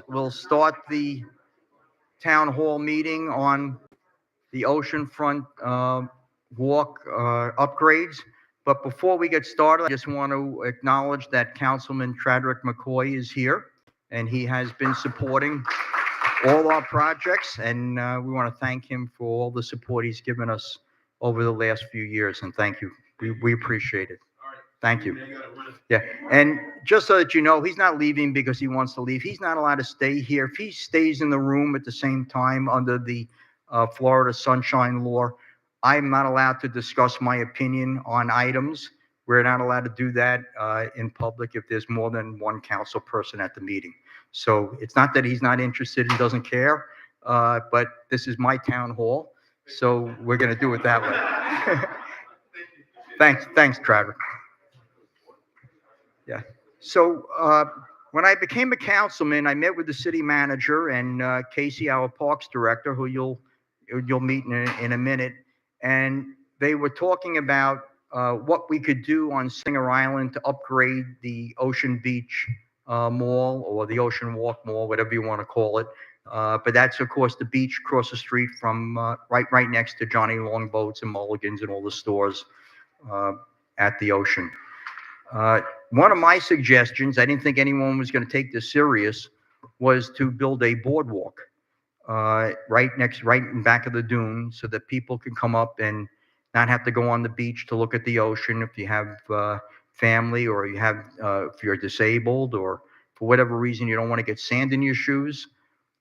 we'll start the town hall meeting on the oceanfront walk upgrades. But before we get started, I just want to acknowledge that Councilman Tradrick McCoy is here, and he has been supporting all our projects, and we want to thank him for all the support he's given us over the last few years, and thank you. We appreciate it. Thank you. Yeah, and just so that you know, he's not leaving because he wants to leave. He's not allowed to stay here. If he stays in the room at the same time under the Florida Sunshine Law, I'm not allowed to discuss my opinion on items. We're not allowed to do that in public if there's more than one council person at the meeting. So it's not that he's not interested and doesn't care, but this is my town hall, so we're going to do it that way. Thanks, Travis. Yeah. So when I became a councilman, I met with the city manager and Casey, our parks director, who you'll meet in a minute, and they were talking about what we could do on Singer Island to upgrade the Ocean Beach Mall or the Ocean Walk Mall, whatever you want to call it. But that's, of course, the beach across the street from right next to Johnny Longboats and Mulligan's and all the stores at the ocean. One of my suggestions, I didn't think anyone was going to take this serious, was to build a boardwalk right in back of the dune so that people can come up and not have to go on the beach to look at the ocean if you have family or you have if you're disabled or for whatever reason you don't want to get sand in your shoes,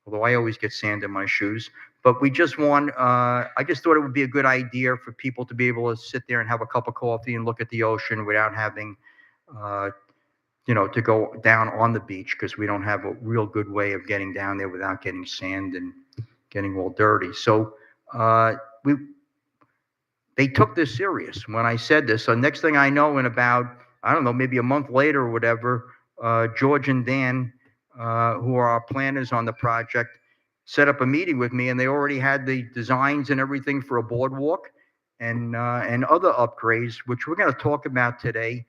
although I always get sand in my shoes. But we just want, I just thought it would be a good idea for people to be able to sit there and have a cup of coffee and look at the ocean without having to go down on the beach, because we don't have a real good way of getting down there without getting sand and getting all dirty. So they took this serious when I said this. So next thing I know, in about, I don't know, maybe a month later or whatever, George and Dan, who are our planners on the project, set up a meeting with me, and they already had the designs and everything for a boardwalk and other upgrades, which we're going to talk about today.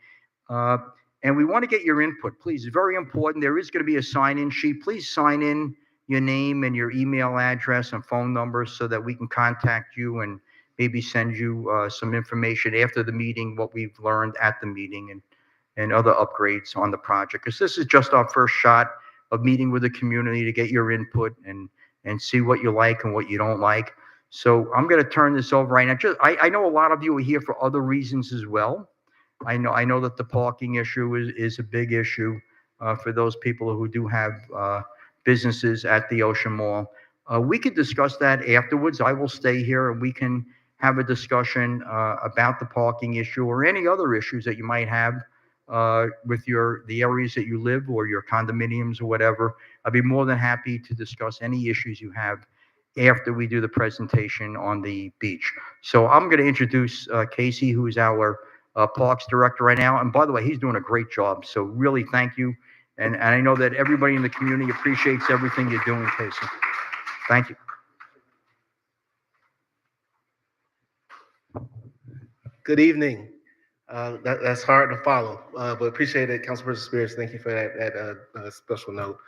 And we want to get your input, please. It's very important. There is going to be a sign-in sheet. Please sign in your name and your email address and phone number so that we can contact you and maybe send you some information after the meeting, what we've learned at the meeting and other upgrades on the project. Because this is just our first shot of meeting with the community to get your input and see what you like and what you don't like. So I'm going to turn this over right now. I know a lot of you are here for other reasons as well. I know that the parking issue is a big issue for those people who do have businesses at the Ocean Mall. We could discuss that afterwards. I will stay here and we can have a discussion about the parking issue or any other issues that you might have with the areas that you live or your condominiums or whatever. I'd be more than happy to discuss any issues you have after we do the presentation on the beach. So I'm going to introduce Casey, who is our Parks Director right now. And by the way, he's doing a great job. So really thank you. And I know that everybody in the community appreciates everything you're doing, Casey. Thank you. Good evening. That's hard to follow, but appreciate it, Councilperson Spears. Thank you for that special note.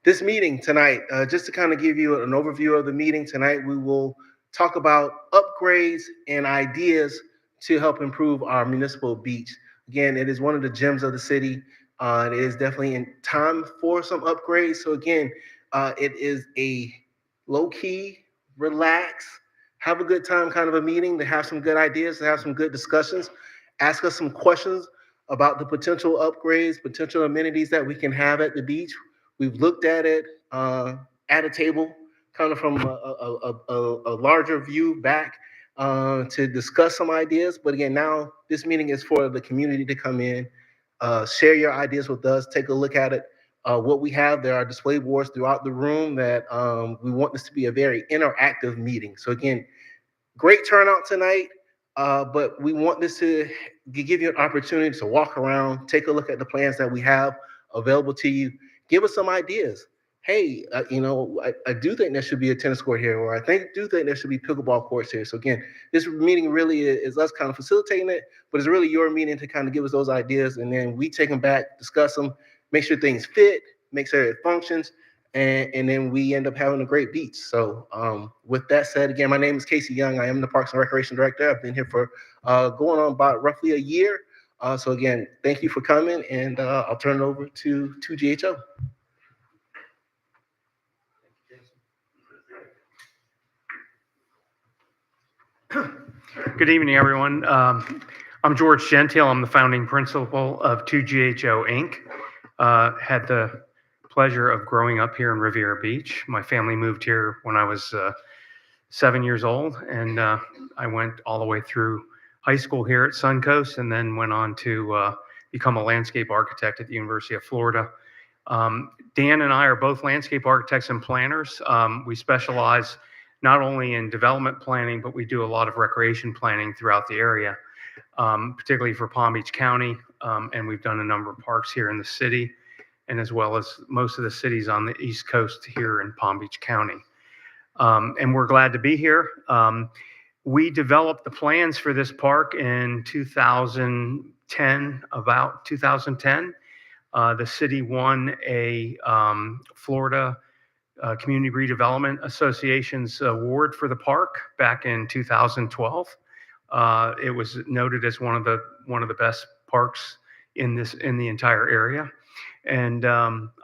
This meeting tonight, just to kind of give you an overview of the meeting tonight, we will talk about upgrades and ideas to help improve our municipal beach. Again, it is one of the gems of the city. It is definitely in time for some upgrades. So again, it is a low-key, relax, have a good time kind of a meeting, to have some good ideas, to have some good discussions, ask us some questions about the potential upgrades, potential amenities that we can have at the beach. We've looked at it at a table, kind of from a larger view back to discuss some ideas. But again, now this meeting is for the community to come in, share your ideas with us, take a look at it. What we have, there are display boards throughout the room that we want this to be a very interactive meeting. So again, great turnout tonight, but we want this to give you an opportunity to walk around, take a look at the plans that we have available to you, give us some ideas. Hey, I do think there should be a tennis court here, or I do think there should be pickleball courts here. So again, this meeting really is us kind of facilitating it, but it's really your meeting to kind of give us those ideas, and then we take them back, discuss them, make sure things fit, make sure it functions, and then we end up having a great beach. So with that said, again, my name is Casey Young. I am the Parks and Recreation Director. I've been here for going on about roughly a year. So again, thank you for coming, and I'll turn it over to GHO. Good evening, everyone. I'm George Gentile. I'm the founding principal of 2GHO Inc. Had the pleasure of growing up here in Riviera Beach. My family moved here when I was 7 years old, and I went all the way through high school here at Suncoast, and then went on to become a landscape architect at the University of Florida. Dan and I are both landscape architects and planners. We specialize not only in development planning, but we do a lot of recreation planning throughout the area, particularly for Palm Beach County. And we've done a number of parks here in the city, and as well as most of the cities on the East Coast here in Palm Beach County. And we're glad to be here. We developed the plans for this park in 2010, about 2010. The city won a Florida Community Redevelopment Association's award for the park back in 2012. It was noted as one of the best parks in the entire area. And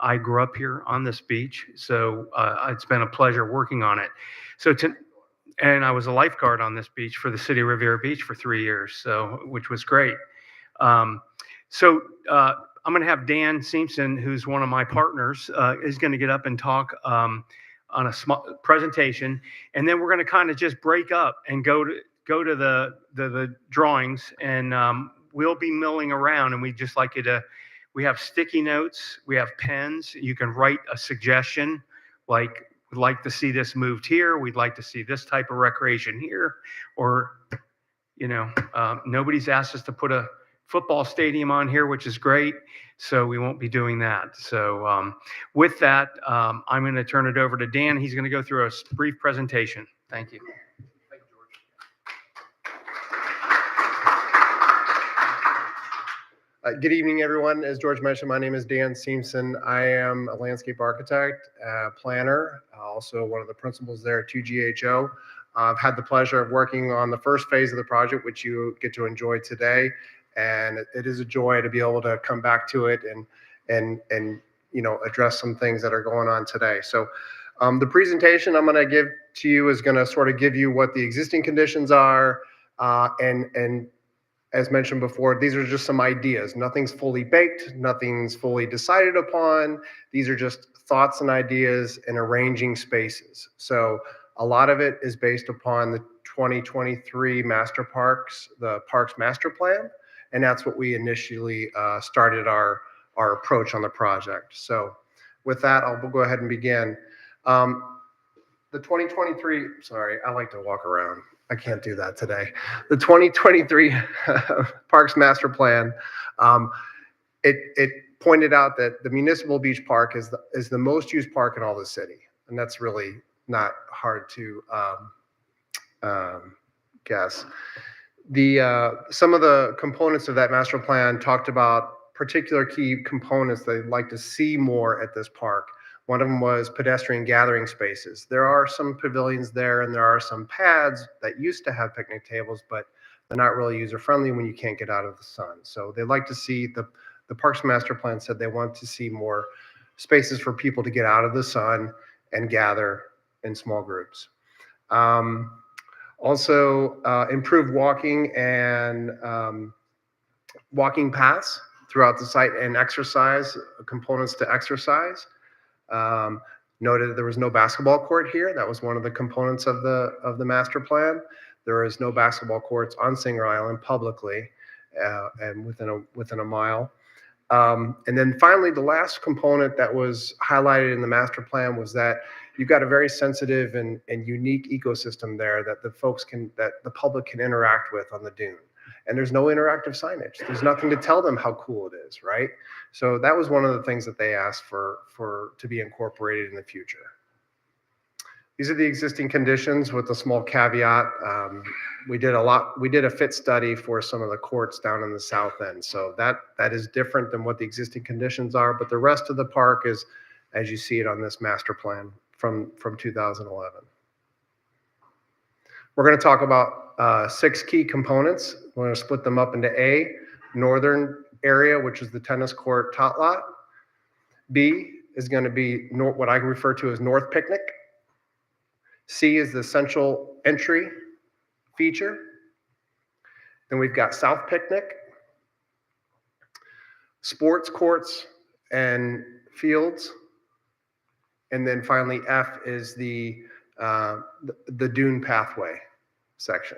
I grew up here on this beach, so it's been a pleasure working on it. And I was a lifeguard on this beach for the city of Riviera Beach for 3 years, so which was great. I'm going to have Dan Simpson, who's one of my partners, is going to get up and talk on a small presentation, and then we're going to kind of just break up and go to the drawings, and we'll be milling around. And we just like you to. We have sticky notes, we have pens. You can write a suggestion, like we'd like to see this moved here. We'd like to see this type of recreation here, or nobody's asked us to put a football stadium on here, which is great. So we won't be doing that. So with that, I'm going to turn it over to Dan. He's going to go through a brief presentation. Thank you. Thank you, George. Good evening, everyone. As George mentioned, my name is Dan Simpson. I am a landscape architect, planner, also one of the principals there at 2GHO. I've had the pleasure of working on the first phase of the project, which you get to enjoy today. And it is a joy to be able to come back to it and address some things that are going on today. So the presentation I'm going to give to you is going to sort of give you what the existing conditions are, and as mentioned before, these are just some ideas. Nothing's fully baked, nothing's fully decided upon. These are just thoughts and ideas and arranging spaces. So a lot of it is based upon the 2023 master parks, the parks master plan. And that's what we initially started our approach on the project. So with that, I'll go ahead and begin. The 2023, sorry, I like to walk around. I can't do that today. The 2023 Parks Master Plan, it pointed out that the Municipal Beach Park is the most used park in all the city. And that's really not hard to guess. Some of the components of that master plan talked about particular key components they'd like to see more at this park. One of them was pedestrian gathering spaces. There are some pavilions there, and there are some pads that used to have picnic tables, but they're not really user-friendly when you can't get out of the sun. So they'd like to see, the Parks Master Plan said they want to see more spaces for people to get out of the sun and gather in small groups. Also, improved walking and walking paths throughout the site, and exercise components to exercise. Noted there was no basketball court here. That was one of the components of the master plan. There is no basketball courts on Singer Island publicly, and within a mile. And then finally, the last component that was highlighted in the master plan was that you've got a very sensitive and unique ecosystem there that the public can interact with on the dune. And there's no interactive signage. There's nothing to tell them how cool it is, right? So that was one of the things that they asked for to be incorporated in the future. These are the existing conditions with a small caveat. We did a fit study for some of the courts down in the south end. So that is different than what the existing conditions are, but the rest of the park is as you see it on this master plan from 2011. We're going to talk about 6 key components. We're going to split them up into A, northern area, which is the tennis court tot lot. B is going to be what I refer to as North Picnic. C is the central entry feature. Then we've got South Picnic, sports courts and fields. And then finally, F is the dune pathway section.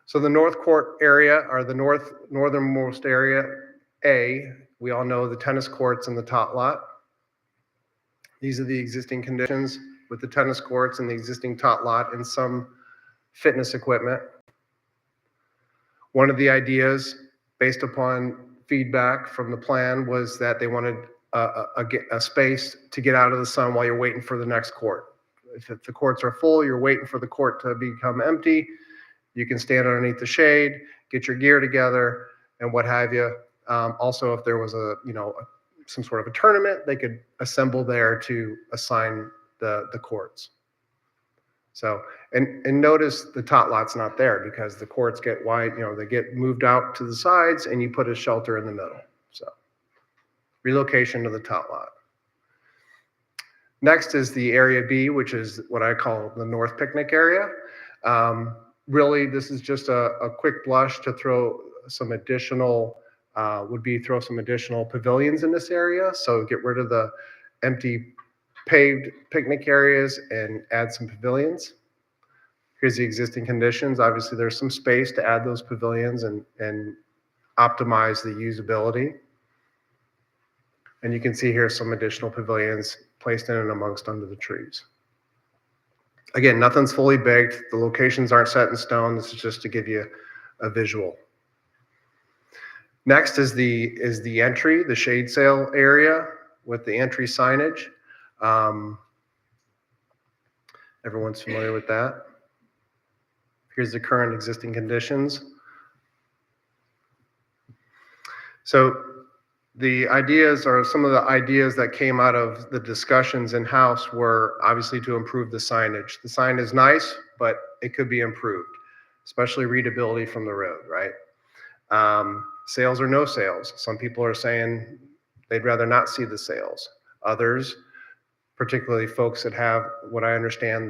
So the North Court area, or the northernmost area, A, we all know the tennis courts and the tot lot. These are the existing conditions with the tennis courts and the existing tot lot and some fitness equipment. One of the ideas, based upon feedback from the plan, was that they wanted a space to get out of the sun while you're waiting for the next court. If the courts are full, you're waiting for the court to become empty, you can stand underneath the shade, get your gear together, and what have you. Also, if there was some sort of a tournament, they could assemble there to assign the courts. So, and notice the tot lot's not there because the courts get wide, they get moved out to the sides and you put a shelter in the middle. So, relocation to the tot lot. Next is the area B, which is what I call the North Picnic area. Really, this is just a quick blush to throw some additional, throw some additional pavilions in this area. So get rid of the empty paved picnic areas and add some pavilions. Here's the existing conditions. Obviously, there's some space to add those pavilions and optimize the usability. And you can see here some additional pavilions placed in and amongst under the trees. Again, nothing's fully baked. The locations aren't set in stone. This is just to give you a visual. Next is the entry, the shade sail area with the entry signage. Everyone's familiar with that. Here's the current existing conditions. So the ideas, or some of the ideas that came out of the discussions in-house, were obviously to improve the signage. The sign is nice, but it could be improved, especially readability from the road, right? Sales or no sales. Some people are saying they'd rather not see the sales. Others, particularly folks that have what I understand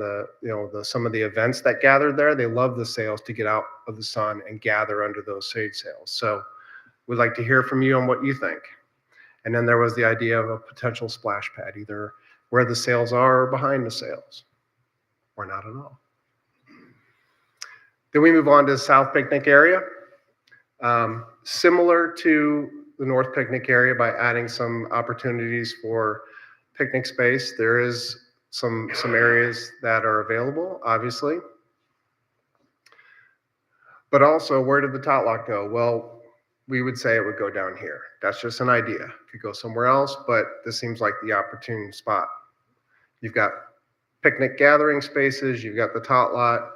some of the events that gather there, they love the sales to get out of the sun and gather under those shade sails. So we'd like to hear from you on what you think. And then there was the idea of a potential splash pad, either where the sails are or behind the sails, or not at all. Then we move on to the South Picnic area. Similar to the North Picnic area by adding some opportunities for picnic space. There is some areas that are available, obviously. But also, where did the tot lot go? Well, we would say it would go down here. That's just an idea. It could go somewhere else, but this seems like the opportune spot. You've got picnic gathering spaces, you've got the tot lot,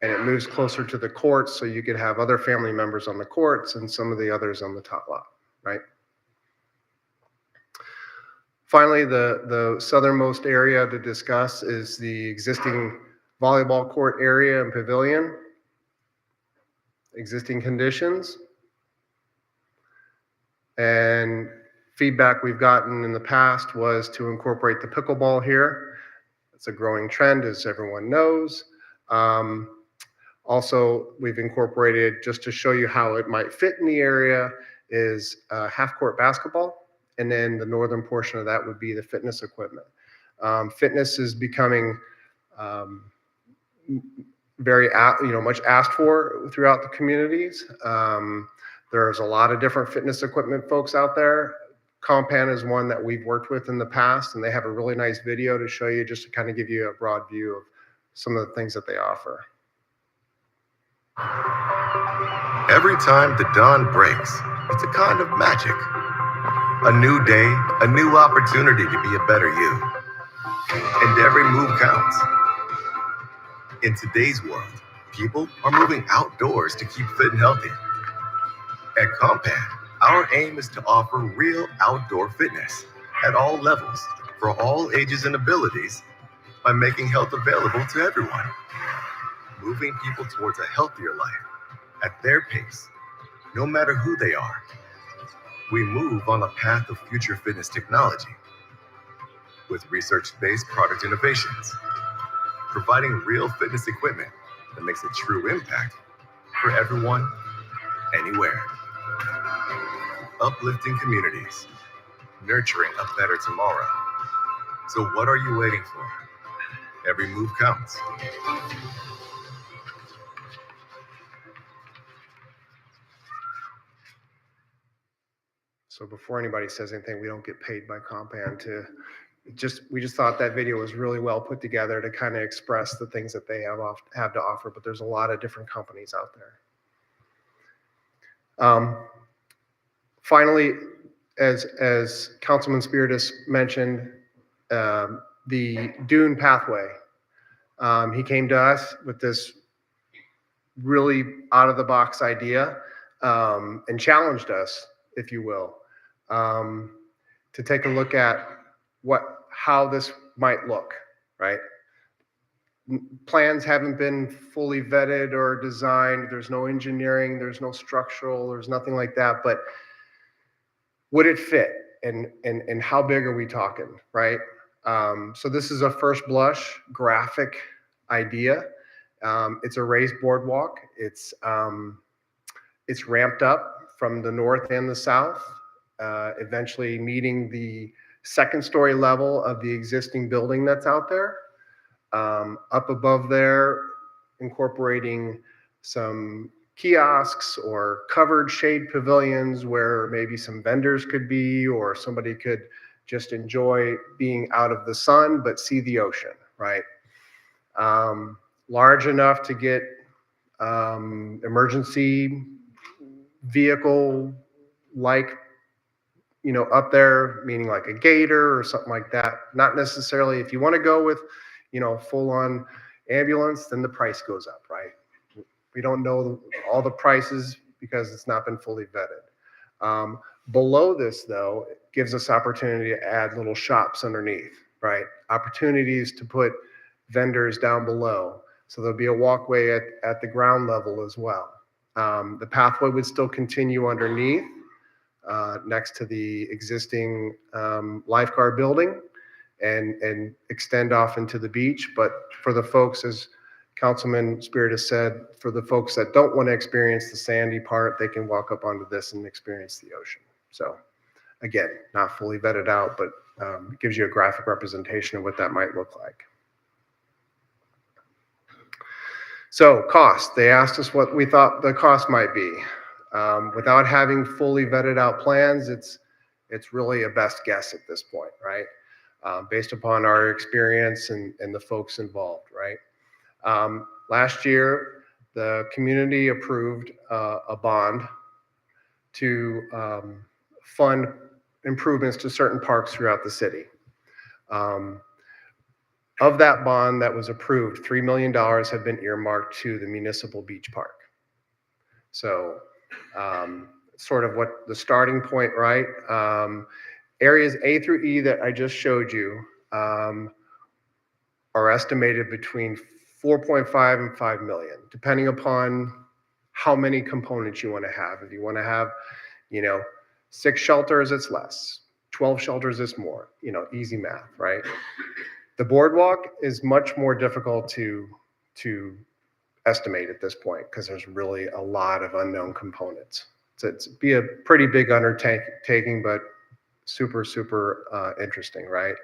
and it moves closer to the courts, so you could have other family members on the courts and some of the others on the tot lot, right? Finally, the southernmost area to discuss is the existing volleyball court area and pavilion. Existing conditions. And feedback we've gotten in the past was to incorporate the pickleball here. It's a growing trend, as everyone knows. Also, we've incorporated, just to show you how it might fit in the area, is half-court basketball. And then the northern portion of that would be the fitness equipment. Fitness is becoming much asked for throughout the communities. There's a lot of different fitness equipment folks out there. Compan is one that we've worked with in the past, and they have a really nice video to show you, just to kind of give you a broad view of some of the things that they offer. Every time the dawn breaks, it's a kind of magic. A new day, a new opportunity to be a better you. And every move counts. In today's world, people are moving outdoors to keep fit and healthy. At Compad, our aim is to offer real outdoor fitness at all levels for all ages and abilities by making health available to everyone, moving people towards a healthier life at their pace, no matter who they are. We move on a path of future fitness technology with research-based product innovations, providing real fitness equipment that makes a true impact for everyone, anywhere. Uplifting communities, nurturing a better tomorrow. So what are you waiting for? Every move counts. So before anybody says anything, we don't get paid by Compan to we just thought that video was really well put together to kind of express the things that they have to offer, but there's a lot of different companies out there. Finally, as Councilman Spiritus mentioned, the dune pathway. He came to us with this really out of the box idea and challenged us, if you will, to take a look at how this might look, right? Plans haven't been fully vetted or designed. There's no engineering, there's no structural, there's nothing like that, but would it fit? And how big are we talking, right? So this is a first blush graphic idea. It's a raised boardwalk. It's ramped up from the north and the south, eventually meeting the second story level of the existing building that's out there. Up above there, incorporating some kiosks or covered shade pavilions where maybe some vendors could be, or somebody could just enjoy being out of the sun but see the ocean, right? Large enough to get emergency vehicle like, up there, meaning like a gator or something like that. Not necessarily, if you want to go with, full on ambulance, then the price goes up, right? We don't know all the prices because it's not been fully vetted. Below this, though, it gives us opportunity to add little shops underneath, right? Opportunities to put vendors down below. So there'll be a walkway at the ground level as well. The pathway would still continue underneath, next to the existing lifeguard building and extend off into the beach. But for the folks, as Councilman Spirit has said, for the folks that don't want to experience the sandy part, they can walk up onto this and experience the ocean. So again, not fully vetted out, but it gives you a graphic representation of what that might look like. So cost, they asked us what we thought the cost might be. Without having fully vetted out plans, it's really a best guess at this point, right? Based upon our experience and the folks involved, right? Last year, the community approved a bond to fund improvements to certain parks throughout the city. Of that bond that was approved, $3 million have been earmarked to the Municipal Beach Park. So sort of what the starting point, right? Areas A through E that I just showed you are estimated between 4.5 and 5 million, depending upon how many components you want to have. If you want to have, 6 shelters, it's less. 12 shelters is more, easy math, right? The boardwalk is much more difficult to estimate at this point because there's really a lot of unknown components. So it's be a pretty big undertaking, but super, super interesting, right?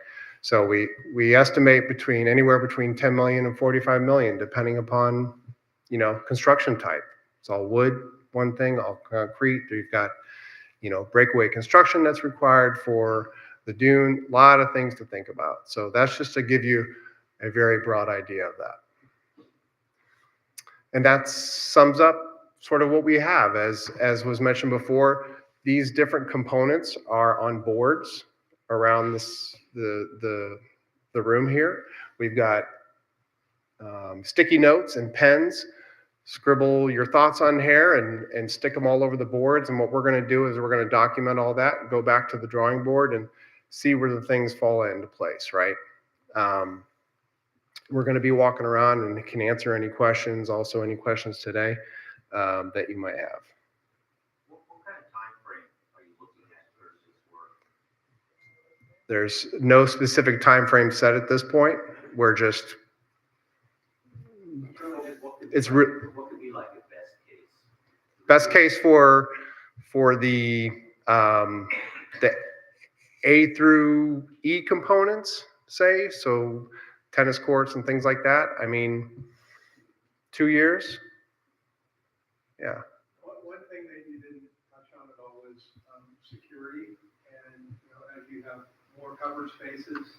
So we estimate anywhere between 10 million and 45 million, depending upon, construction type. It's all wood, one thing, all concrete. You've got, breakaway construction that's required for the dune, a lot of things to think about. So that's just to give you a very broad idea of that. And that sums up sort of what we have. As was mentioned before, these different components are on boards around the the room here. We've got sticky notes and pens. Scribble your thoughts on here and stick them all over the boards. And what we're going to do is we're going to document all that, go back to the drawing board and see where the things fall into place, right? We're going to be walking around and can answer any questions, also any questions today that you might have. What kind of time frame are you looking at for this work? There's no specific time frame set at this point. We're just, What could be like a best case for the A through E components, say, so tennis courts and things like that. I mean, 2 years. Yeah. One thing that you didn't touch on at all was security, and as you have more cover spaces,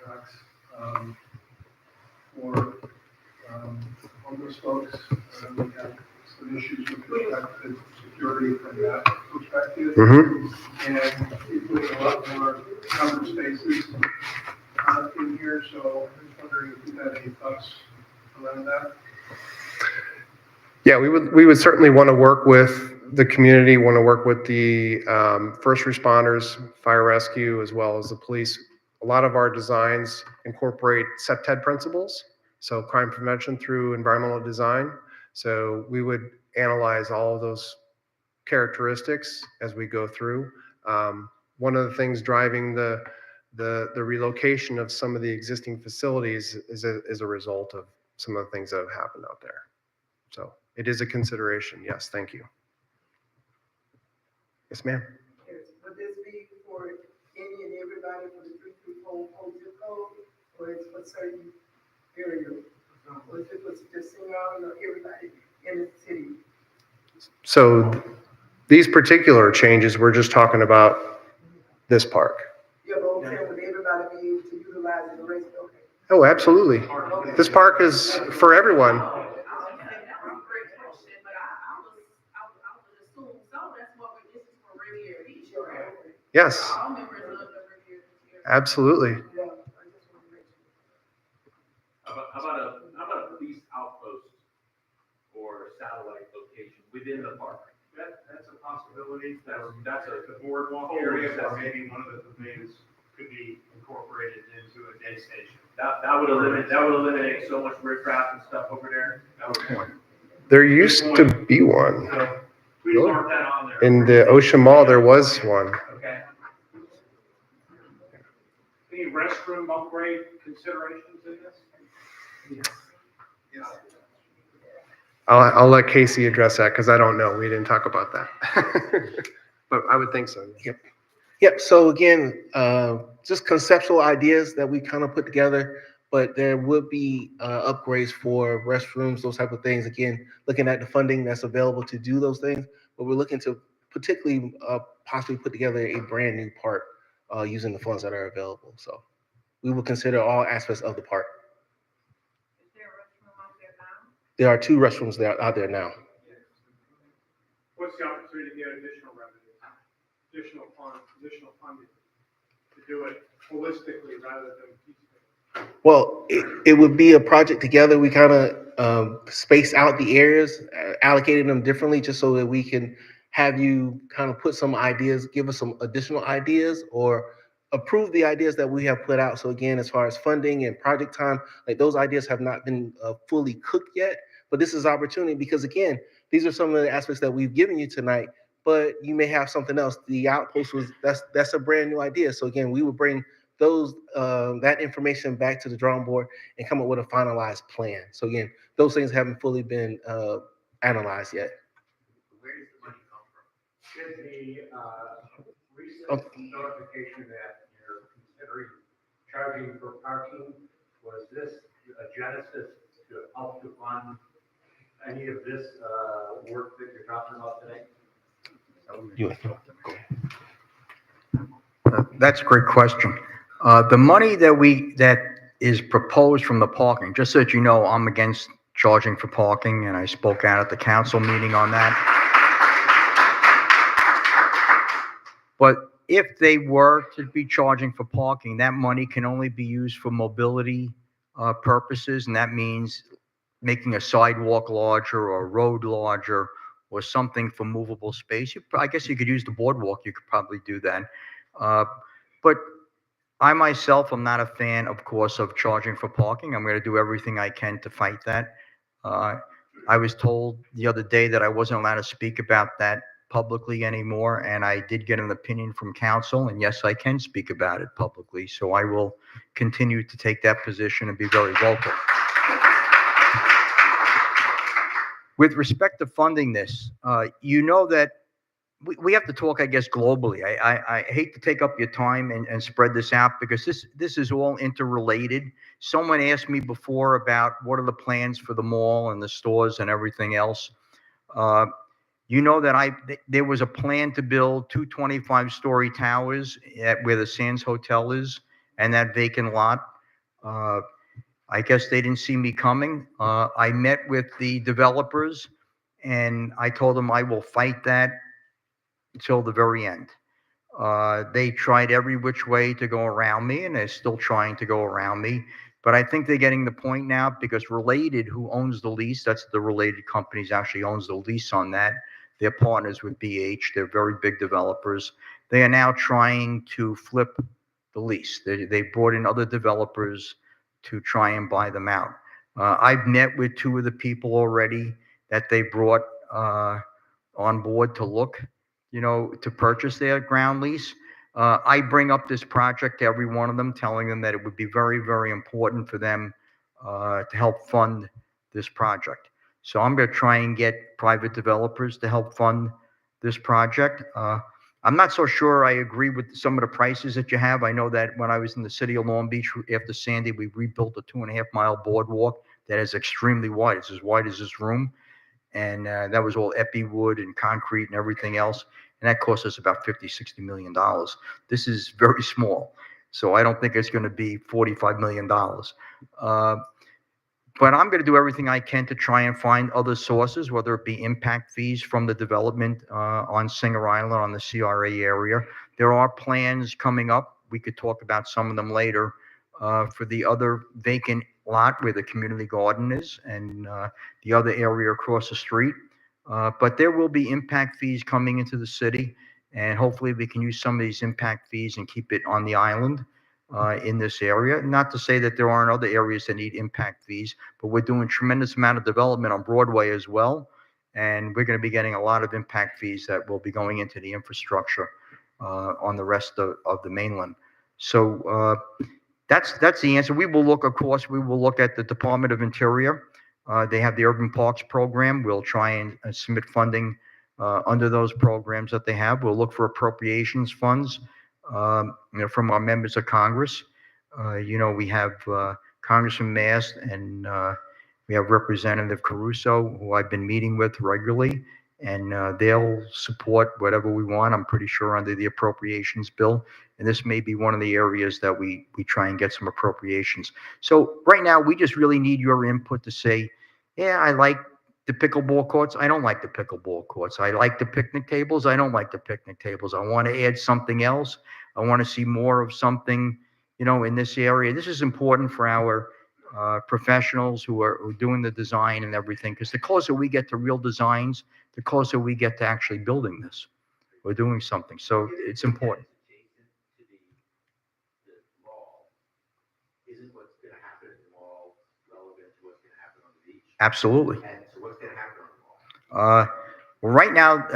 trucks for homeless folks, we have some issues with respect to security from that perspective. And you're putting a lot more cover spaces in here, so I'm just wondering if you had any thoughts around that. Yeah, we would certainly want to work with the community, want to work with the first responders, fire rescue, as well as the police. A lot of our designs incorporate CPTED principles, so crime prevention through environmental design. So we would analyze all of those characteristics as we go through. One of the things driving the relocation of some of the existing facilities is a result of some of the things that have happened out there. So it is a consideration. Yes, thank you. Yes, ma'am. Would this be for any and everybody for the 334 zip code, or it's for certain areas? Or is it for just single out or everybody in the city? So these particular changes, we're just talking about this park. Yeah, but I'm saying, would everybody be able to utilize the race? Okay. Oh, absolutely. This park is for everyone. Yes, absolutely. How about a police outpost or satellite location within the park? That's a possibility. That's The boardwalk area, or maybe one of the pavilions could be incorporated into a day station. That would eliminate so much riffraff and stuff over there. There used to be one. So we mark that on there. In the Ocean Mall, there was one. Okay. Any restroom upgrade considerations in this? Yes. I'll let Casey address that because I don't know. We didn't talk about that. But I would think so. Yep. So again, just conceptual ideas that we kind of put together, but there would be upgrades for restrooms, those type of things. Again, looking at the funding that's available to do those things, but we're looking to particularly possibly put together a brand new park using the funds that are available. So we will consider all aspects of the park. Is there a restroom out there now? There are 2 restrooms that are out there now. What's the opportunity to get additional revenue, additional funding to do it holistically rather than piecemeal? Well, it would be a project together. We kind of space out the areas, allocating them differently just so that we can have you kind of put some ideas, give us some additional ideas or approve the ideas that we have put out. So again, as far as funding and project time, like those ideas have not been fully cooked yet, but this is opportunity because again, these are some of the aspects that we've given you tonight, but you may have something else. The outpost that's a brand new idea. So again, we would bring those that information back to the drawing board and come up with a finalized plan. So again, those things haven't fully been analyzed yet. Where does the money come from? Is the recent notification that you're considering charging for parking, was this a genesis to help to fund any of this work that you're talking about today? That's a great question. The money that is proposed from the parking, just so that you know, I'm against charging for parking, and I spoke out at the council meeting on that. But if they were to be charging for parking, that money can only be used for mobility purposes, and that means making a sidewalk larger or a road larger or something for movable space. I guess you could use the boardwalk. You could probably do that. Uh, but I myself am not a fan, of course, of charging for parking. I'm going to do everything I can to fight that. Uh, I was told the other day that I wasn't allowed to speak about that publicly anymore, and I did get an opinion from council, and yes, I can speak about it publicly. So I will continue to take that position and be very vocal. With respect to funding this, you know that we have to talk, I guess, globally. I hate to take up your time and spread this out because this is all interrelated. Someone asked me before about what are the plans for the mall and the stores and everything else. Uh, you know that there was a plan to build two 25-story towers at where the Sands Hotel is and that vacant lot. Uh, I guess they didn't see me coming. I met with the developers and I told them I will fight that until the very end. They tried every which way to go around me, and they're still trying to go around me. But I think they're getting the point now because Related, who owns the lease, that's the Related companies actually owns the lease on that. They're partners with BH. They're very big developers. They are now trying to flip the lease. They brought in other developers to try and buy them out. I've met with two of the people already that they brought on board to look, to purchase their ground lease. I bring up this project to every one of them, telling them that it would be very, very important for them to help fund this project. So I'm going to try and get private developers to help fund this project. I'm not so sure I agree with some of the prices that you have. I know that when I was in the city of Long Beach after Sandy, we rebuilt a 2.5-mile boardwalk that is extremely wide. It's as wide as this room. And that was all epi wood and concrete and everything else. And that cost us about $50-60 million. This is very small. So I don't think it's going to be $45 million. But I'm going to do everything I can to try and find other sources, whether it be impact fees from the development on Singer Island, on the CRA area. There are plans coming up. We could talk about some of them later for the other vacant lot where the community garden is and the other area across the street. But there will be impact fees coming into the city, and hopefully we can use some of these impact fees and keep it on the island in this area. Not to say that there aren't other areas that need impact fees, but we're doing a tremendous amount of development on Broadway as well. And we're going to be getting a lot of impact fees that will be going into the infrastructure on the rest of the mainland. So that's the answer. We will look, of course, we will look at the Department of Interior. They have the Urban Parks Program. We'll try and submit funding under those programs that they have. We'll look for appropriations funds from our members of Congress. We have Congressman Mast and we have Representative Caruso, who I've been meeting with regularly, and they'll support whatever we want, I'm pretty sure, under the appropriations bill. And this may be one of the areas that we try and get some appropriations. So right now, we just really need your input to say, yeah, I like the pickleball courts. I don't like the pickleball courts. I like the picnic tables. I don't like the picnic tables. I want to add something else. I want to see more of something, in this area. This is important for our professionals who are doing the design and everything, because the closer we get to real designs, the closer we get to actually building this or doing something. So it's important. Isn't what's going to happen at the mall relevant to what's going to happen on the beach? Absolutely. And so what's going to happen on the mall? Well, right now,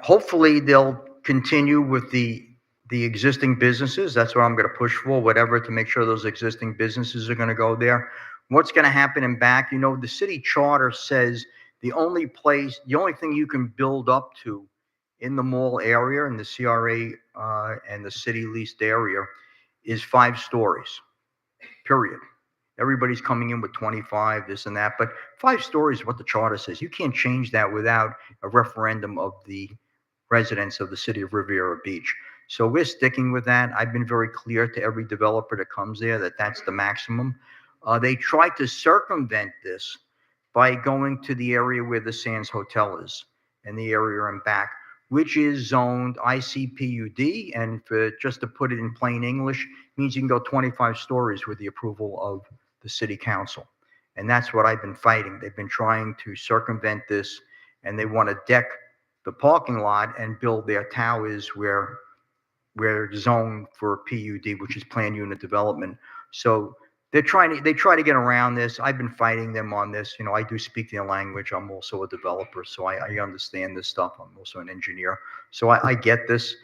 hopefully they'll continue with the existing businesses. That's what I'm going to push for, whatever, to make sure those existing businesses are going to go there. What's going to happen in back? The city charter says the only thing you can build up to in the mall area, in the CRA and the city leased area, is 5 stories, period. Everybody's coming in with 25, this and that, but 5 stories is what the charter says. You can't change that without a referendum of the residents of the city of Riviera Beach. So we're sticking with that. I've been very clear to every developer that comes there that that's the maximum. They tried to circumvent this by going to the area where the Sands Hotel is and the area in back. which is zoned ICPUD, and just to put it in plain English, means you can go 25 stories with the approval of the city council. And that's what I've been fighting. They've been trying to circumvent this, and they want to deck the parking lot and build their towers where we're zoned for PUD, which is planned unit development. So they try to get around this. I've been fighting them on this. You know, I do speak their language. I'm also a developer, so I understand this stuff. I'm also an engineer, so I get this.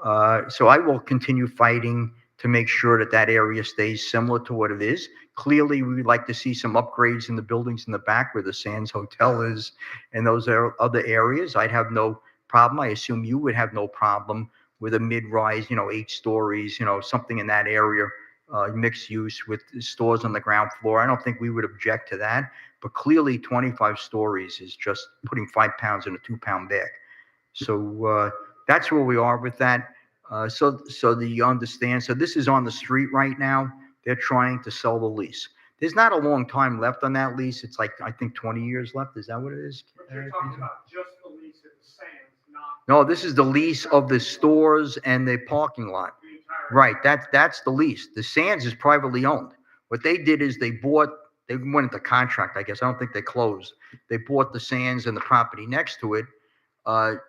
So I will continue fighting to make sure that that area stays similar to what it is. Clearly, we would like to see some upgrades in the buildings in the back where the Sands Hotel is, and those are other areas. I'd have no problem. I assume you would have no problem with a mid-rise, 8 stories, something in that area, mixed use with stores on the ground floor. I don't think we would object to that. But clearly, 25 stories is just putting 5 pounds in a 2-pound bag. So that's where we are with that. So that you understand. So this is on the street right now. They're trying to sell the lease. There's not a long time left on that lease. It's like, I think 20 years left. Is that what it is? But you're talking about just the lease at the Sands, not. No, this is the lease of the stores and the parking lot. The entire. Right, that's the lease. The Sands is privately owned. What they did is they went into contract, I guess. I don't think they closed. They bought the Sands and the property next to it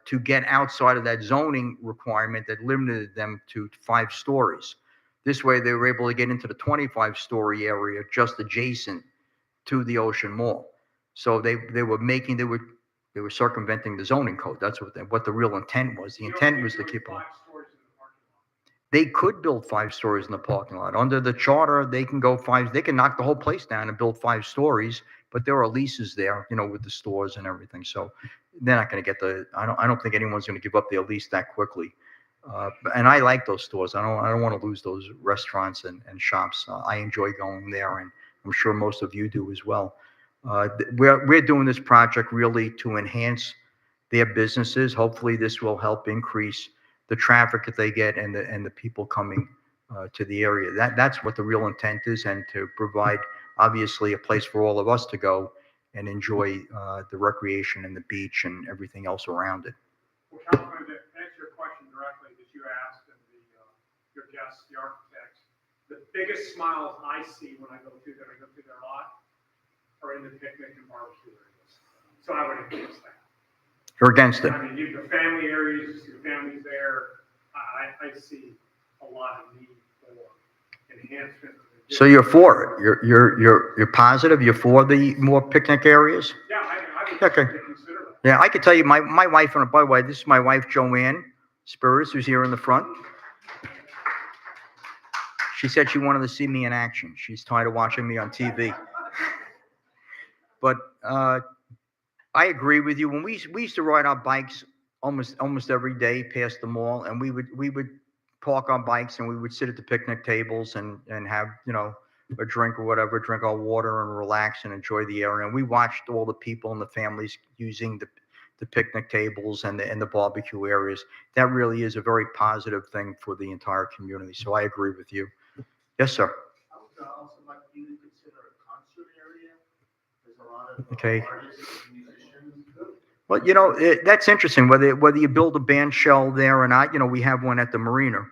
to get outside of that zoning requirement that limited them to 5 stories. This way, they were able to get into the 25-story area just adjacent to the Ocean Mall. So they were circumventing the zoning code. That's what the real intent was. The intent was to keep them. 5 stories in the parking lot. They could build 5 stories in the parking lot. Under the charter, they can go 5. They can knock the whole place down and build 5 stories. But there are leases there, with the stores and everything. So they're not going to get I don't think anyone's going to give up their lease that quickly. And I like those stores. I don't want to lose those restaurants and shops. I enjoy going there, and I'm sure most of you do as well. We're doing this project really to enhance their businesses. Hopefully, this will help increase the traffic that they get and the people coming to the area. That's what the real intent is, and to provide obviously a place for all of us to go and enjoy the recreation and the beach and everything else around it. Well, Councilman, to answer your question directly that you asked and your guests, the architects, the biggest smiles I see when I go through their lot are in the picnic and barbecue areas. So I would against that. You're against it. I mean, the family areas, you see the families there. I see a lot of need for enhancement. So you're for it. You're positive. You're for the more picnic areas. Yeah, I would Okay. consider that. Yeah, I could tell you my wife, and by the way, this is my wife, Joanne Spurs, who's here in the front. She said she wanted to see me in action. She's tired of watching me on TV. But I agree with you. When we used to ride our bikes almost every day past the mall, and we would park our bikes and we would sit at the picnic tables and have a drink or whatever, drink our water and relax and enjoy the area. And we watched all the people and the families using the picnic tables and the barbecue areas. That really is a very positive thing for the entire community. So I agree with you. Yes, sir. I would also like you to consider a concert area. There's a lot of Okay. artists and musicians. Well, that's interesting. Whether you build a band shell there or not, we have one at the marina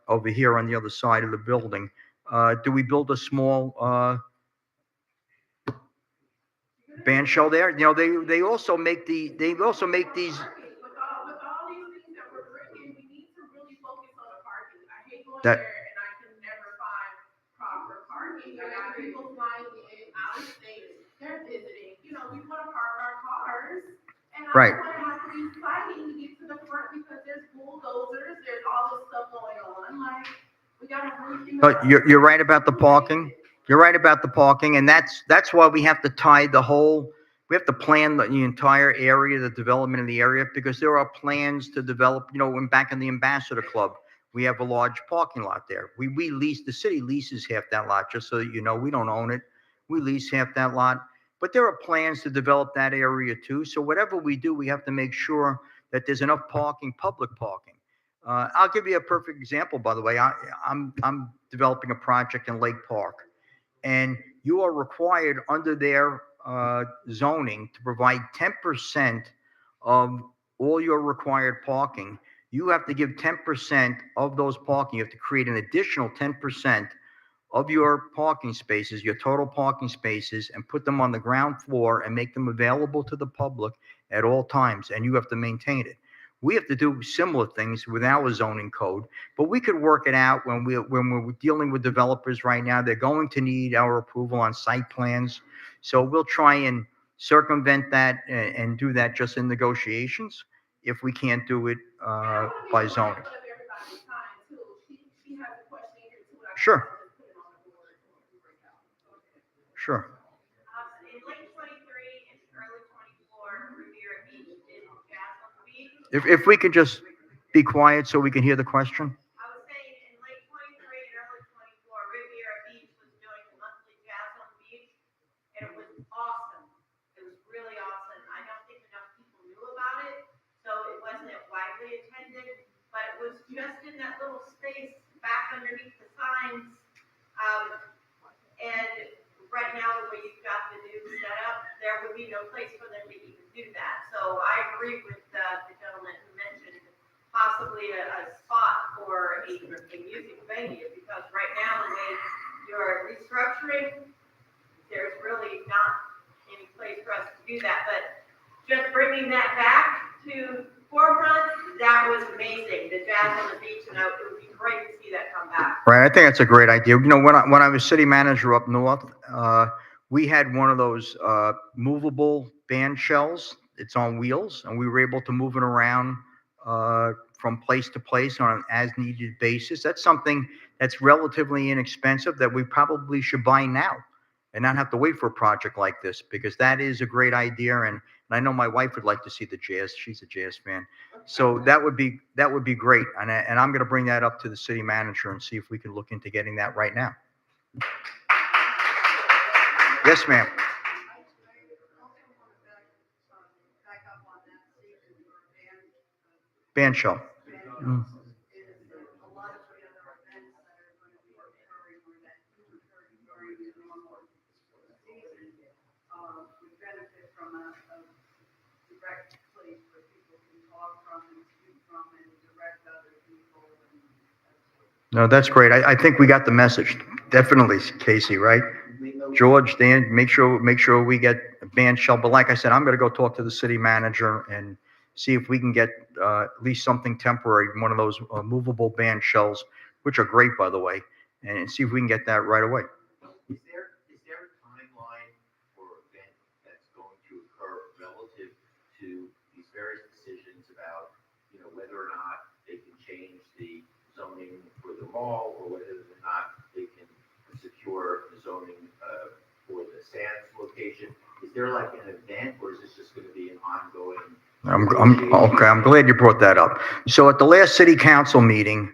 over here on the other side of the building. Do we build a small band shell there? They also make these. With all these things that we're bringing, we need to really focus on the parking. I hate going That- there and I can never find proper parking. I got people flying in out of state, they're visiting, we want to park our cars. And I Right. don't want to have to be fighting to get to the front because there's bulldozers, there's all this stuff going on. Like, we got to really think But about. you're right about the parking. You're right about the parking, and that's why we have to tie we have to plan the entire area, the development of the area, because there are plans to develop, back in the Ambassador Club, we have a large parking lot there. We lease, the city leases half that lot, just so that we don't own it. We lease half that lot, but there are plans to develop that area too. So whatever we do, we have to make sure that there's enough parking, public parking. I'll give you a perfect example, by the way. I'm developing a project in Lake Park, and you are required under their zoning to provide 10% of all your required parking, you have to give 10% of those parking. You have to create an additional 10% of your parking spaces, your total parking spaces, and put them on the ground floor and make them available to the public at all times, and you have to maintain it. We have to do similar things with our zoning code, but we could work it out when we're dealing with developers right now. They're going to need our approval on site plans. So we'll try and circumvent that and do that just in negotiations if we can't do it by zoning. Sure. Sure. In late 23 and early 24, Riviera Beach did Jazz on the Beach. If we could just be quiet so we can hear the question. I was saying in late 23 and early 24, Riviera Beach was doing the monthly Jazz on the Beach, and it was awesome. It was really awesome. I don't think enough people knew about it, so it wasn't widely attended, but it was just in that little space back underneath the signs. And right now, the way you've got the new setup, there would be no place for them to even do that. So I agree with the gentleman who mentioned possibly a spot for a music venue, because right now, the way you're restructuring, there's really not any place for us to do that. But just bringing that back to forefront, that was amazing. The Jazz on the Beach, and it would be great to see that come back. Right, I think that's a great idea. You know, when I was city manager up north, we had one of those movable band shells. It's on wheels, and we were able to move it around from place to place on an as-needed basis. That's something that's relatively inexpensive that we probably should buy now and not have to wait for a project like this, because that is a great idea. And I know my wife would like to see the Jazz. She's a Jazz fan. So that would be great. And I'm going to bring that up to the city manager and see if we can look into getting that right now. Yes, ma'am. Band shell. Mm. No, that's great. I think we got the message. Definitely, Casey, right? George, Dan, make sure we get a band shell. But like I said, I'm going to go talk to the city manager and see if we can get at least something temporary, one of those movable band shells, which are great, by the way, and see if we can get that right away. Is there a timeline for an event that's going to occur relative to these various decisions about, whether or not they can change the zoning for the mall, or whether or not they can secure the zoning for the Sands location? Is there like an event, or is this just going to be an ongoing? Okay. I'm glad you brought that up. So at the last city council meeting,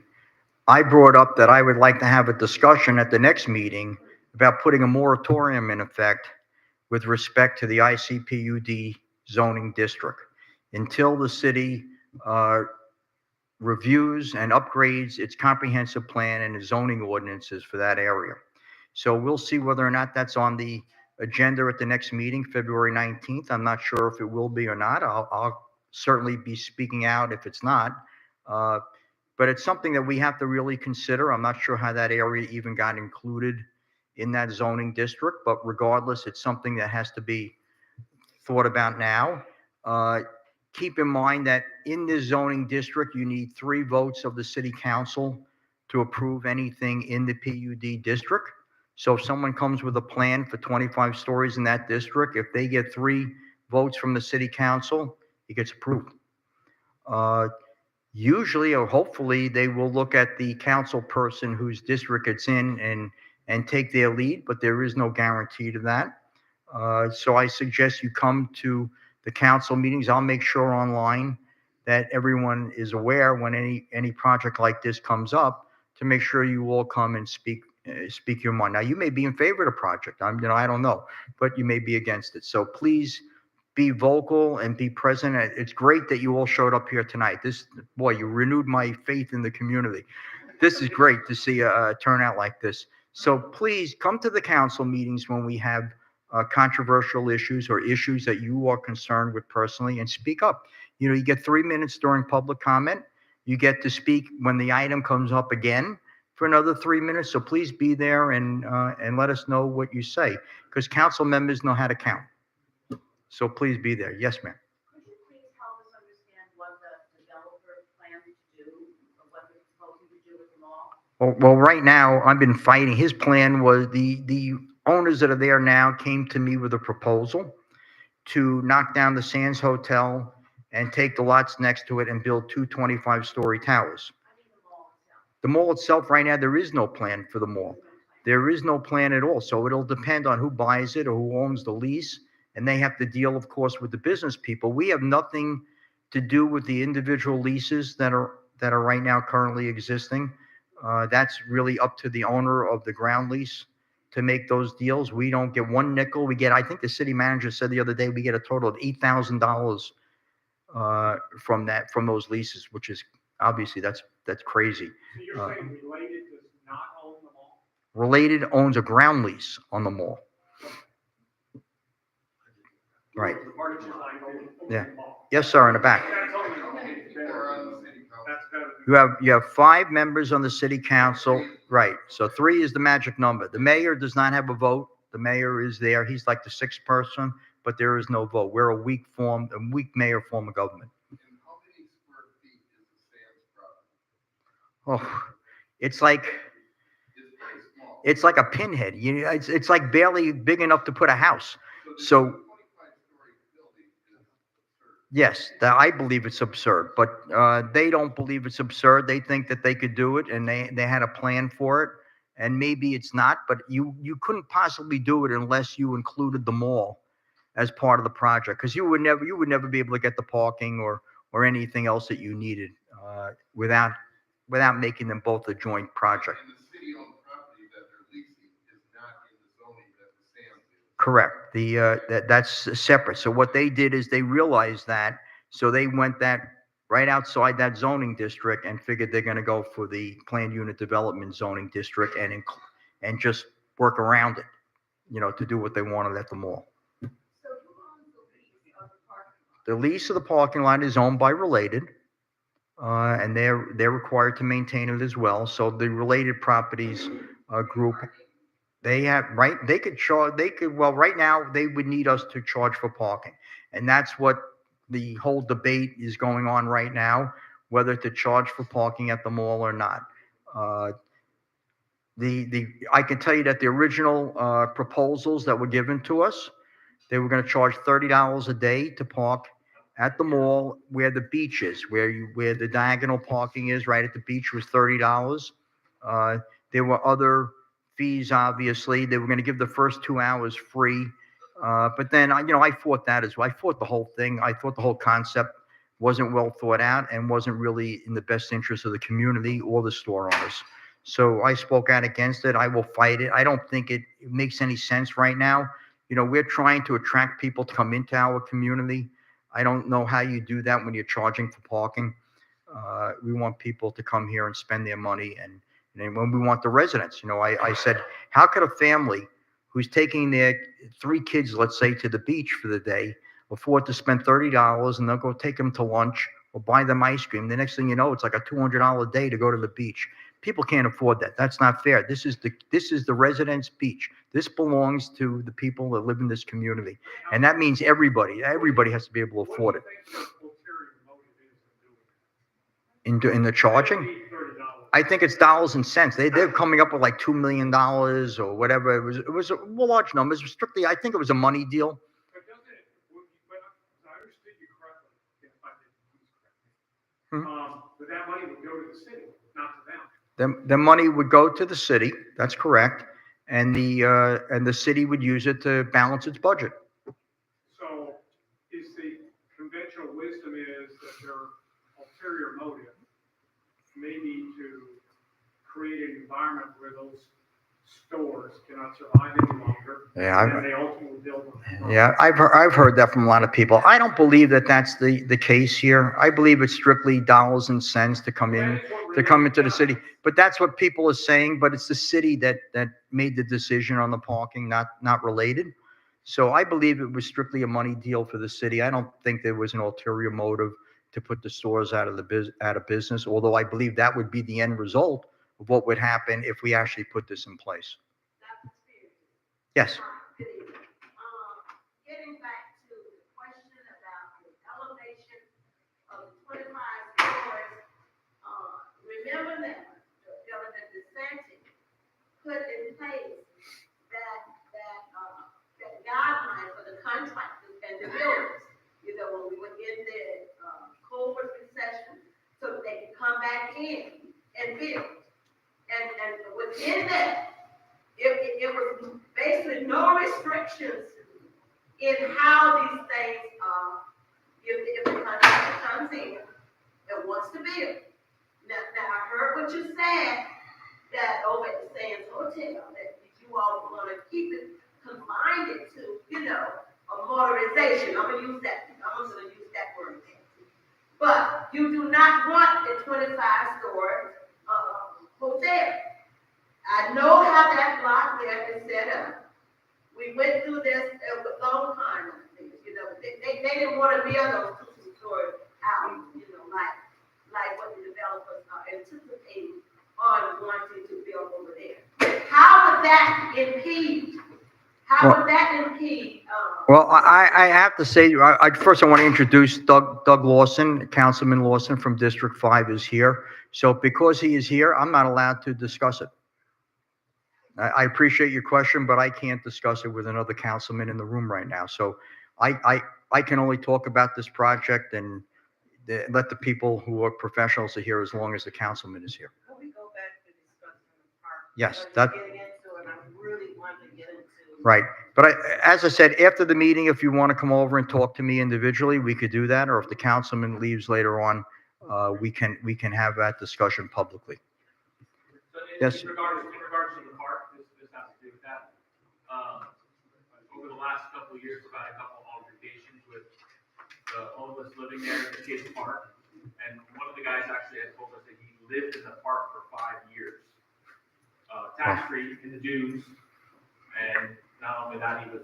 I brought up that I would like to have a discussion at the next meeting about putting a moratorium in effect with respect to the ICPUD zoning district until the city reviews and upgrades its comprehensive plan and its zoning ordinances for that area. So we'll see whether or not that's on the agenda at the next meeting, February 19th. I'm not sure if it will be or not. I'll certainly be speaking out if it's not. But it's something that we have to really consider. I'm not sure how that area even got included in that zoning district, but regardless, it's something that has to be thought about now. Keep in mind that in this zoning district, you need 3 votes of the city council to approve anything in the PUD district. So if someone comes with a plan for 25 stories in that district, if they get 3 votes from the city council, it gets approved. Usually, or hopefully, they will look at the council person whose district it's in and take their lead, but there is no guarantee to that. So I suggest you come to the council meetings. I'll make sure online that everyone is aware when any project like this comes up, to make sure you all come and speak your mind. Now, you may be in favor of the project. I don't know, but you may be against it. So please be vocal and be present. It's great that you all showed up here tonight. You renewed my faith in the community. This is great to see a turnout like this. So please come to the council meetings when we have controversial issues or issues that you are concerned with personally, and speak up. You get 3 minutes during public comment. You get to speak when the item comes up again for another 3 minutes. So please be there and let us know what you say, because council members know how to count. So please be there. Yes, ma'am. Could you please help us understand what the developer plans to do, or what they're proposing to do with the mall? Well, right now, I've been fighting. His plan was the owners that are there now came to me with a proposal to knock down the Sands Hotel and take the lots next to it and build two 25-story towers. I mean, the mall itself. The mall itself, right now, there is no plan for the mall. There is no plan at all. So it'll depend on who buys it or who owns the lease. And they have to deal, of course, with the business people. We have nothing to do with the individual leases that are right now currently existing. That's really up to the owner of the ground lease to make those deals. We don't get one nickel. We get, I think the city manager said the other day, we get a total of $8,000 from those leases, which is obviously that's crazy. So you're saying Related does not own the mall? Related owns a ground lease on the mall. Right. The part that you like owns Yeah. the mall. Yes, sir, in the back. That's only better. That's better than. You have 5 members on the city council, right? So 3 is the magic number. The mayor does not have a vote. The mayor is there. He's like the 6th person, but there is no vote. We're a weak mayor form of government. And how many square feet is the Sands property? Oh, it's like It's very small. it's like a pinhead. It's like barely big enough to put a house. So 25-story building is absurd. yes, I believe it's absurd, but they don't believe it's absurd. They think that they could do it, and they had a plan for it. And maybe it's not, but you couldn't possibly do it unless you included the mall as part of the project, because you would never be able to get the parking or anything else that you needed without making them both a joint project. And the city-owned property that they're leasing is not in the zoning that the Sands is. Correct. That's separate. So what they did is they realized that, so they went that right outside that zoning district and figured they're going to go for the planned unit development zoning district and just work around it, to do what they wanted at the mall. So who owns the lease of the parking lot? The lease of the parking lot is owned by Related, and they're required to maintain it as well. So the Related Properties group, they have, right, well, right now, they would need us to charge for parking. And that's what the whole debate is going on right now, whether to charge for parking at the mall or not. I can tell you that the original proposals that were given to us, they were going to charge $30 a day to park at the mall where the beach is, where the diagonal parking is, right at the beach, was $30. There were other fees, obviously. They were going to give the first 2 hours free. But then, I fought that as well. I fought the whole thing. I thought the whole concept wasn't well thought out and wasn't really in the best interest of the community or the store owners. So I spoke out against it. I will fight it. I don't think it makes any sense right now. We're trying to attract people to come into our community. I don't know how you do that when you're charging for parking. We want people to come here and spend their money. And when we want the residents, I said, how could a family who's taking their 3 kids, let's say, to the beach for the day, afford to spend $30 and they'll go take them to lunch or buy them ice cream? The next thing you know, it's like a $200 a day to go to the beach. People can't afford that. That's not fair. This is the residents' beach. This belongs to the people that live in this community. And that means everybody has to be able to afford it. In the charging? I think it's dollars and cents. They're coming up with like $2 million or whatever. It was a large number. It was strictly, I think it was a money deal. But doesn't it, but I understood you correctly, if I didn't, please correct me. But that money would go to the city, not to them. The money would go to the city. That's correct. And the city would use it to balance its budget. So is the conventional wisdom is that their ulterior motive may be to create an environment where those stores cannot survive any longer. Yeah, And they ultimately build them. Yeah, I've heard that from a lot of people. I don't believe that that's the case here. I believe it's strictly dollars and cents to come into the city. But that's what people are saying. But it's the city that made the decision on the parking, not Related. So I believe it was strictly a money deal for the city. I don't think there was an ulterior motive to put the stores out of business, although I believe that would be the end result of what would happen if we actually put this in place. Yes. Getting back to the question about the elevation of the 25 stores, remember that Governor DeSantis put in place that guideline for the contractors and the builders. You know, when we were in the COVID recession, so that they could come back in and build. And within that, it was basically no restrictions in how these things, if the contractor comes in and wants to build. Now I heard what you said, that over at the Sands Hotel, that you all want to keep it confined to, you know, a motorization. I'm gonna use that word. But you do not want a 25-story hotel. I know how that block there is set up. We went through this a long time. You know, they didn't want to build those 2-story houses, you know, like what the developers are anticipating on wanting to build over there. How would that impede? Well, I have to say, first I want to introduce Doug Lawson, Councilman Lawson from District 5 is here. So because he is here, I'm not allowed to discuss it. I appreciate your question, but I can't discuss it with another councilman in the room right now. So I can only talk about this project and let the people who are professionals are here as long as the councilman is here. Can we go back to discussing the park? Yes, that. Getting into, and I really want to get into. Right. But as I said, after the meeting, if you want to come over and talk to me individually, we could do that. Or if the councilman leaves later on, we can have that discussion publicly. So Yes. in regards to the park, this has to do with that. Over the last couple of years, we've had a couple of altercations with the homeless living there at the kids' park. And one of the guys actually had told us that he lived in the park for 5 years. Tax-free in the dunes. And not only that, he was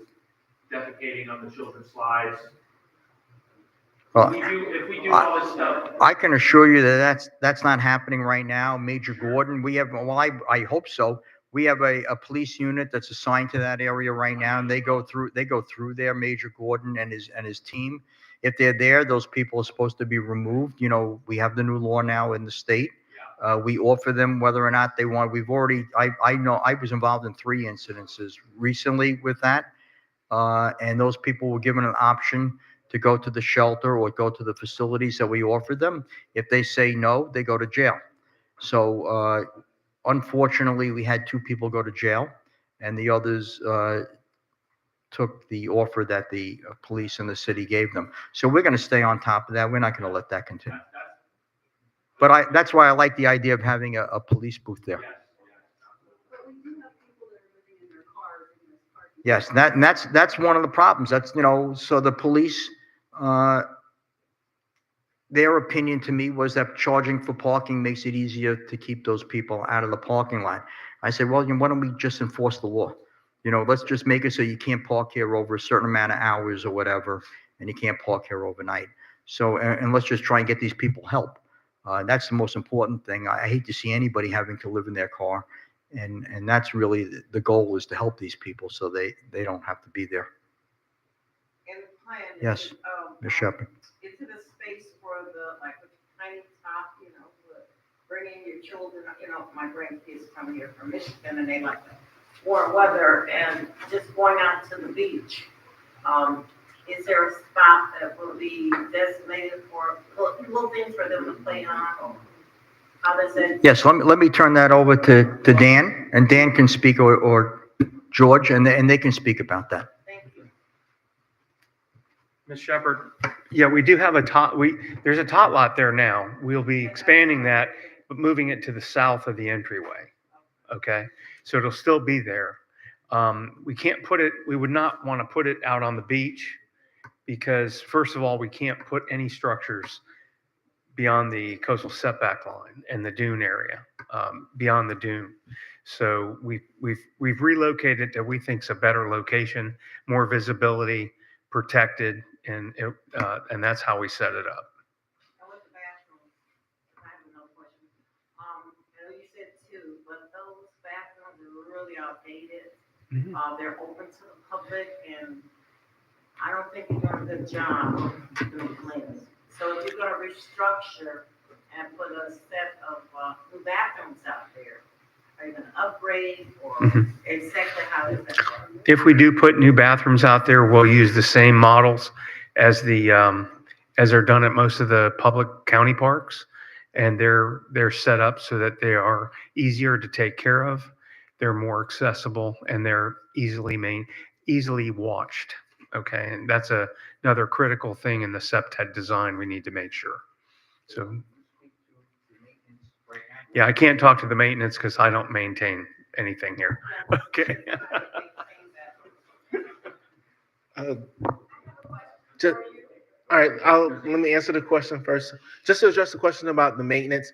defecating on the children's slides. Well, If we do all this stuff. I can assure you that that's not happening right now. Major Gordon, we have, well, I hope so. We have a police unit that's assigned to that area right now, and they go through there, Major Gordon and his team. If they're there, those people are supposed to be removed. You know, we have the new law now in the state. We offer them whether or not they want. I know I was involved in 3 incidences recently with that. And those people were given an option to go to the shelter or go to the facilities that we offered them. If they say no, they go to jail. So, unfortunately, we had 2 people go to jail, and the others took the offer that the police and the city gave them. So we're going to stay on top of that. We're not going to let that continue. But that's why I like the idea of having a police booth there. But we do have people that are living in their cars in this parking. Yes, and that's one of the problems. That's, you know, so the police, their opinion to me was that charging for parking makes it easier to keep those people out of the parking lot. I said, well, why don't we just enforce the law? You know, let's just make it so you can't park here over a certain amount of hours or whatever, and you can't park here overnight. So, and let's just try and get these people help. That's the most important thing. I hate to see anybody having to live in their car. And that's really the goal, is to help these people so they don't have to be there. And the plan is. Yes, Ms. Shepherd. Is it a space for the, like, a tiny top, you know, for bringing your children, you know, my grandkids come here from Michigan and they like the warm weather and just going out to the beach. Is there a spot that will be designated for little things for them to play on, or how does it? Yes, let me turn that over to Dan, and Dan can speak, or George, and they can speak about that. Thank you. Ms. Shepherd, yeah, we do have there's a tot lot there now. We'll be expanding that, but moving it to the south of the entryway. Okay, so it'll still be there. We would not want to put it out on the beach, because first of all, we can't put any structures beyond the coastal setback line and the dune area, beyond the dune. So we've relocated that we think's a better location, more visibility, protected, and that's how we set it up. outdated. Mhm. They're open to the public, and I don't think you're doing a good job doing plans. So if you're gonna restructure and put a set of, new bathrooms out there, are you gonna upgrade or Mhm. exactly how does that work? If we do put new bathrooms out there, we'll use the same models as as are done at most of the public county parks. And they're set up so that they are easier to take care of. They're more accessible and they're easily watched. Okay, and that's another critical thing in the septet design we need to make sure. So, yeah, I can't talk to the maintenance because I don't maintain anything here. Okay. Uh, Just, all right, let me answer the question first. Just to address the question about the maintenance,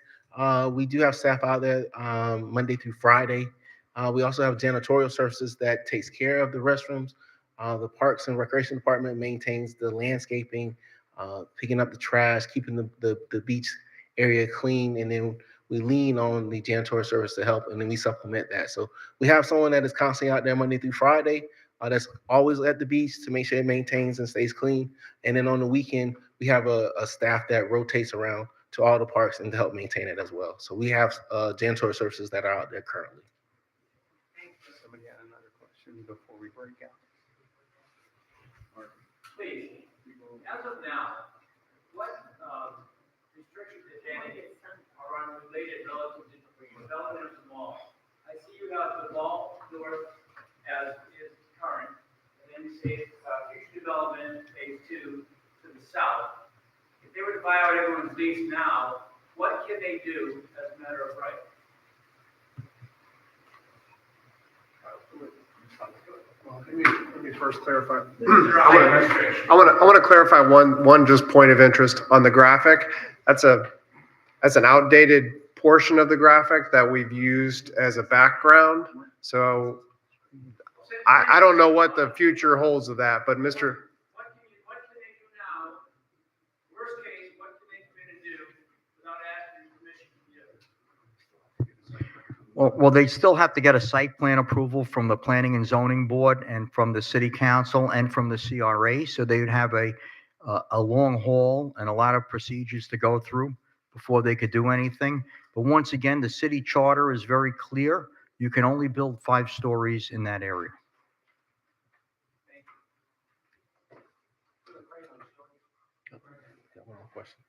we do have staff out there Monday through Friday. We also have janitorial services that takes care of the restrooms. The Parks and Recreation Department maintains the landscaping, picking up the trash, keeping the beach area clean, and then we lean on the janitorial service to help, and then we supplement that. So we have someone that is constantly out there Monday through Friday. That's always at the beach to make sure it maintains and stays clean. And then on the weekend, we have a staff that rotates around to all the parks and to help maintain it as well. So we have janitorial services that are out there currently. Somebody had another question before we break out. Please, as of now, what restrictions, if any, are related relative to development of the mall? I see you have the mall north as is current, and then you say future development, phase 2 to the south. If they were to buy out everyone's lease now, what can they do as a matter of right? Well, let me first clarify. I I want to clarify one just point of interest on the graphic. That's an outdated portion of the graphic that we've used as a background. So I don't know what the future holds of that, but Mr. What can they do now? Worst case, what can they come in and do without asking permission from you? Well, they still have to get a site plan approval from the Planning and Zoning Board and from the City Council and from the CRA. So they would have a long haul and a lot of procedures to go through before they could do anything. But once again, the city charter is very clear. You can only build 5 stories in that area. Got one more question.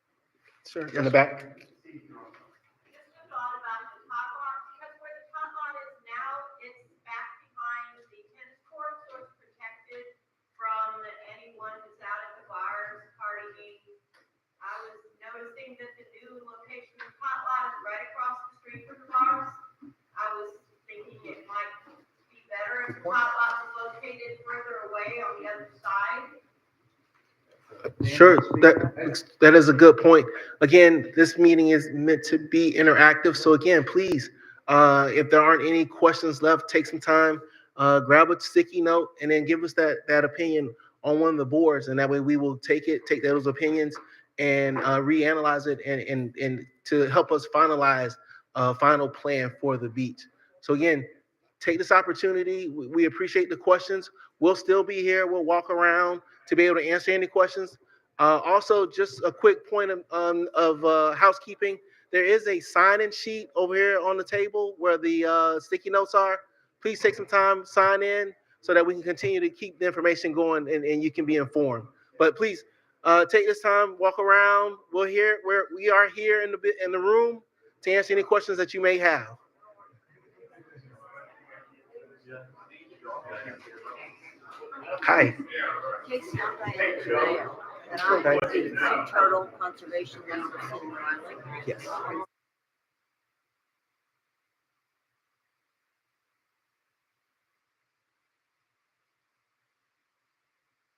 Sir, in the back. Just a thought about the top lot, because where the top lot is now, it's back behind the tennis court, so it's protected from anyone who's out at the bars partying. I was noticing that the new location of the top lot is right across the street from the bars. I was thinking it might be better if the top lot was located further away on the other side. Sure, that is a good point. Again, this meeting is meant to be interactive. So again, please, if there aren't any questions left, take some time, grab a sticky note, and then give us that opinion on one of the boards, and that way we will take those opinions and reanalyze it and to help us finalize a final plan for the beach. So again, take this opportunity. We appreciate the questions. We'll still be here. We'll walk around to be able to answer any questions. Also, just a quick point of housekeeping. There is a sign-in sheet over here on the table where the sticky notes are. Please take some time, sign in, so that we can continue to keep the information going and you can be informed. But please take this time, walk around. We are here in the room to answer any questions that you may have. Hi. Casey, I'm Diane today, and I'm with the Turtle Conservation down in Silver Island. Yes.